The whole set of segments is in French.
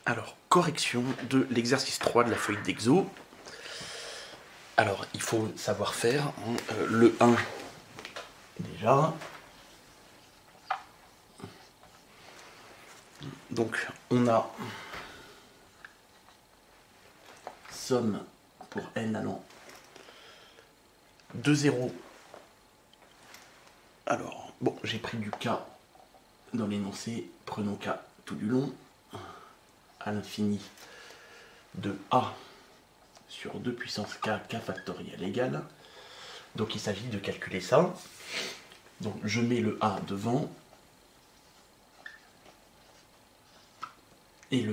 Alors, correction de l'exercice 3 de la feuille d'exo. Alors, il faut savoir faire le 1 déjà. Donc, on a somme pour n allant de 0. Alors, bon, j'ai pris du k dans l'énoncé. Prenons k tout du long. À l'infini de a sur 2 puissance k, k factoriel égale. Donc il s'agit de calculer ça. Donc je mets le a devant. Et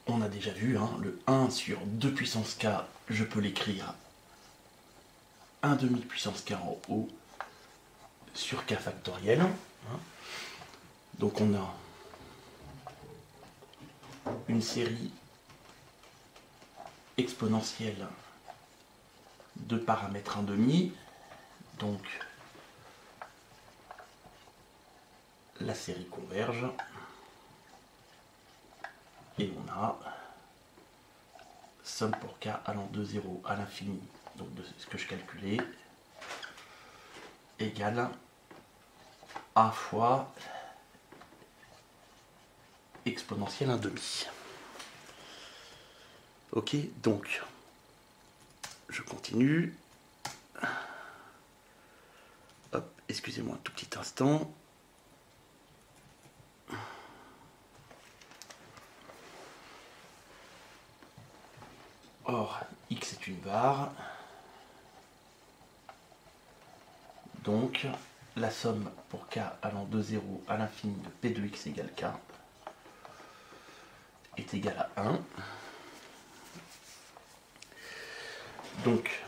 on a déjà vu, hein, le 1 sur 2 puissance k, je peux l'écrire 1 demi puissance k en haut sur k factoriel. Donc on a une série exponentielle de paramètres 1/2. Donc la série converge. Et on a somme pour k allant de 0 à l'infini, donc de ce que je calculais, égale a fois exponentielle 1/2. Ok, donc je continue. Hop, excusez-moi un tout petit instant. Or, x est une var. Donc, la somme pour k allant de 0 à l'infini de p de x égale k est égale à 1. Donc,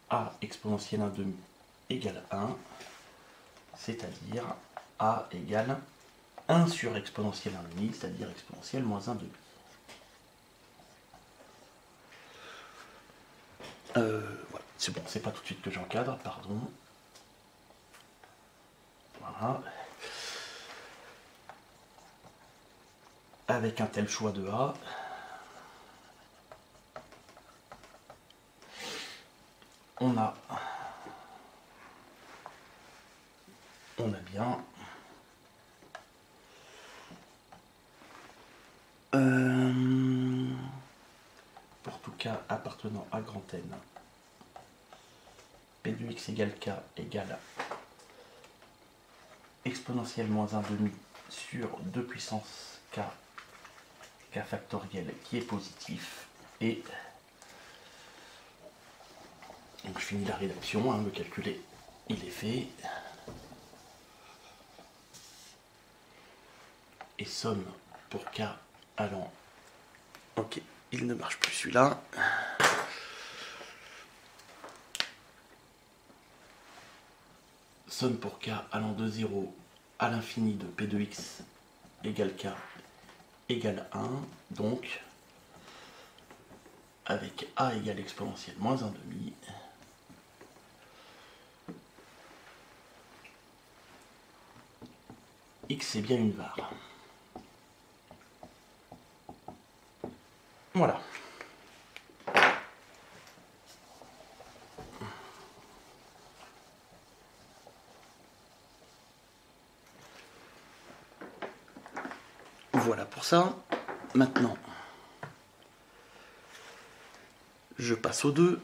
a exponentielle 1/2 égale 1, c'est-à-dire a égale 1 sur exponentielle 1/2, c'est-à-dire exponentielle moins 1/2. Voilà, c'est bon, c'est pas tout de suite que j'encadre, pardon. Voilà. Avec un tel choix de A, on a bien pour tout k appartenant à grand N, p de x égale k égale exponentielle moins 1/2 sur 2 puissance k, k factoriel qui est positif. Et donc je finis la rédaction, hein, le calcul il est fait. Et somme pour k allant... Ok, il ne marche plus celui-là. Somme pour k allant de 0 à l'infini de p de x égale k égale 1. Donc, avec a égale exponentielle moins 1/2, x est bien une var. Voilà. Voilà pour ça. Maintenant, je passe au 2.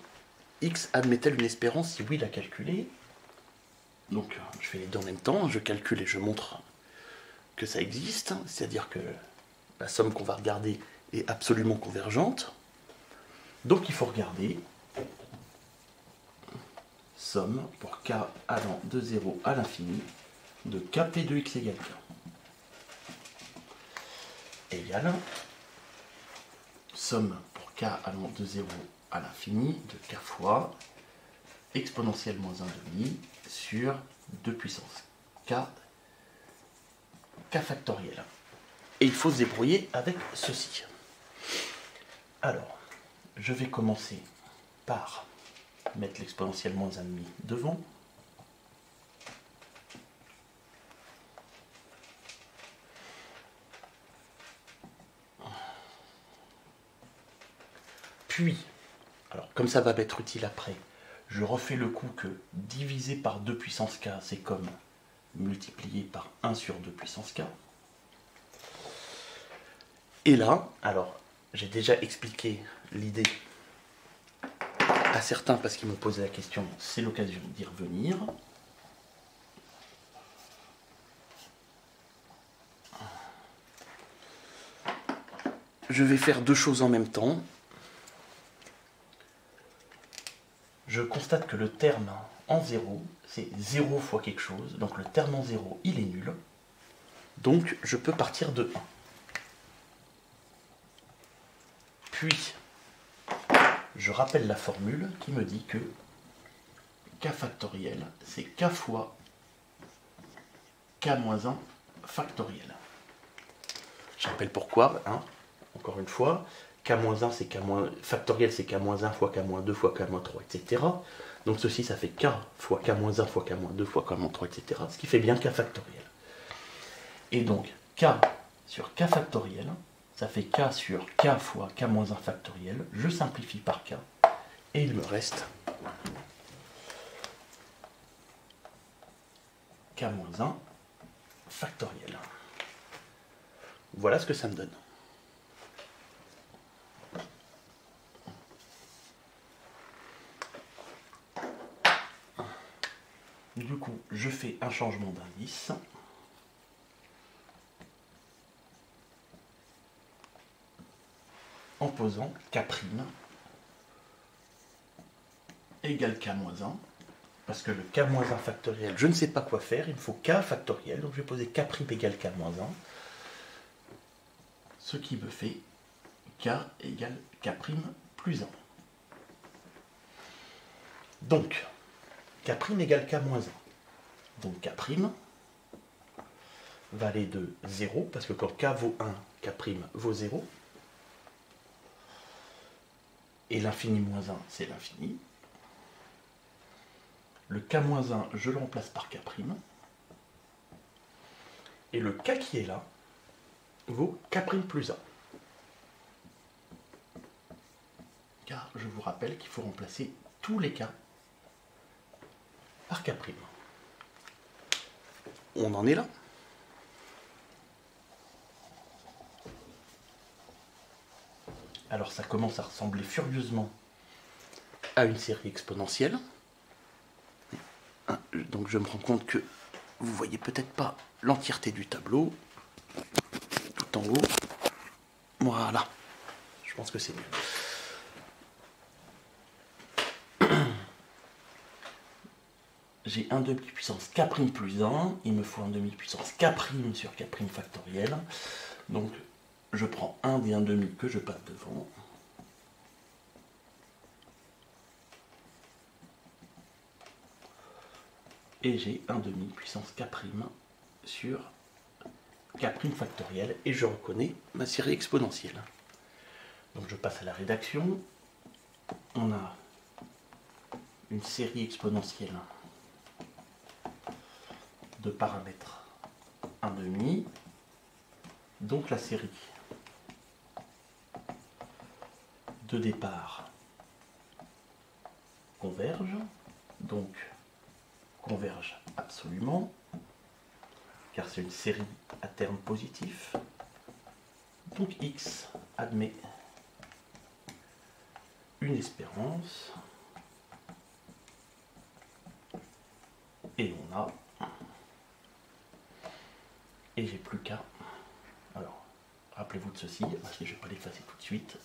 X admet-elle une espérance? Si oui, la calculer. Donc, je fais les deux en même temps. Je calcule et je montre que ça existe. C'est-à-dire que la somme qu'on va regarder est absolument convergente. Donc, il faut regarder somme pour k allant de 0 à l'infini de kp de x égale k. Égale somme pour k allant de 0 à l'infini de k fois exponentielle moins 1/2 sur 2 puissance k, k factoriel. Et il faut se débrouiller avec ceci. Alors, je vais commencer par mettre l'exponentielle moins 1/2 devant. Puis, alors comme ça va m'être utile après, je refais le coup que diviser par 2 puissance k, c'est comme multiplier par 1 sur 2 puissance k. Et là, alors, j'ai déjà expliqué l'idée à certains parce qu'ils m'ont posé la question, c'est l'occasion d'y revenir. Je vais faire deux choses en même temps. Je constate que le terme en 0, c'est 0 fois quelque chose. Donc le terme en 0, il est nul. Donc je peux partir de 1. Puis, je rappelle la formule qui me dit que k factoriel, c'est k fois k-1 factoriel. Je rappelle pourquoi, hein, encore une fois, k-1 c'est k- factoriel, c'est k-1 fois k-2 fois k-3, etc. Donc ceci, ça fait k fois k-1 fois k-2 fois k-3, etc. Ce qui fait bien k factoriel. Et donc, k sur k factoriel, ça fait k sur k fois k-1 factoriel. Je simplifie par k. Et il me reste k-1 factoriel. Voilà ce que ça me donne. Du coup, je fais un changement d'indice. En posant k' égale k-1. Parce que le k-1 factoriel, je ne sais pas quoi faire, il me faut k factoriel. Donc je vais poser k' égale k-1. Ce qui me fait k égale k' plus 1. Donc, k' égale k-1. Donc k' va aller de 0, parce que quand k vaut 1, k' vaut 0. Et l'infini moins 1, c'est l'infini. Le k-1, je le remplace par k'. Et le k qui est là vaut k' plus 1. Car je vous rappelle qu'il faut remplacer tous les k par k'. On en est là. Alors ça commence à ressembler furieusement à une série exponentielle. Donc je me rends compte que vous voyez peut-être pas l'entièreté du tableau. Tout en haut. Voilà. Je pense que c'est mieux. J'ai un demi puissance k' plus 1. Il me faut un demi puissance k' sur k' factoriel. Donc je prends un des 1 demi que je passe devant. Et j'ai un demi puissance k' sur k' factoriel. Et je reconnais ma série exponentielle. Donc je passe à la rédaction. On a une série exponentielle de paramètres 1 demi. Donc la série de départ converge. Donc converge absolument, car c'est une série à terme positif. Donc x admet une espérance. Et on a... Et j'ai plus qu'à... Alors, rappelez-vous de ceci, parce que je ne vais pas l'effacer tout de suite.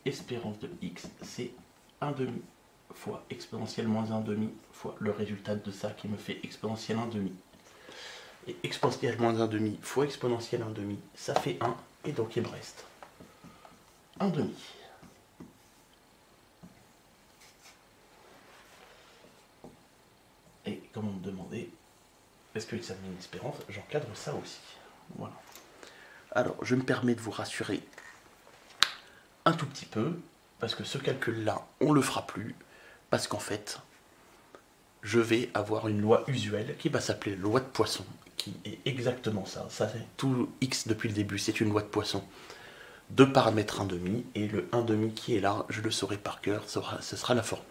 Espérance de x, c'est 1 demi fois exponentielle moins 1 demi fois le résultat de ça qui me fait exponentielle 1 demi. Et exponentielle moins 1 demi fois exponentielle 1 demi, ça fait 1, et donc il me reste 1 demi. Et comme on me demandait, est-ce que ça met une espérance, j'encadre ça aussi. Voilà. Alors, je me permets de vous rassurer un tout petit peu, parce que ce calcul-là, on ne le fera plus, parce qu'en fait, je vais avoir une loi usuelle qui va s'appeler loi de Poisson, qui est exactement ça. Ça c'est tout x depuis le début, c'est une loi de Poisson. 2 paramètres 1,5, et le 1,5 qui est là, je le saurai par cœur, ce sera la formule.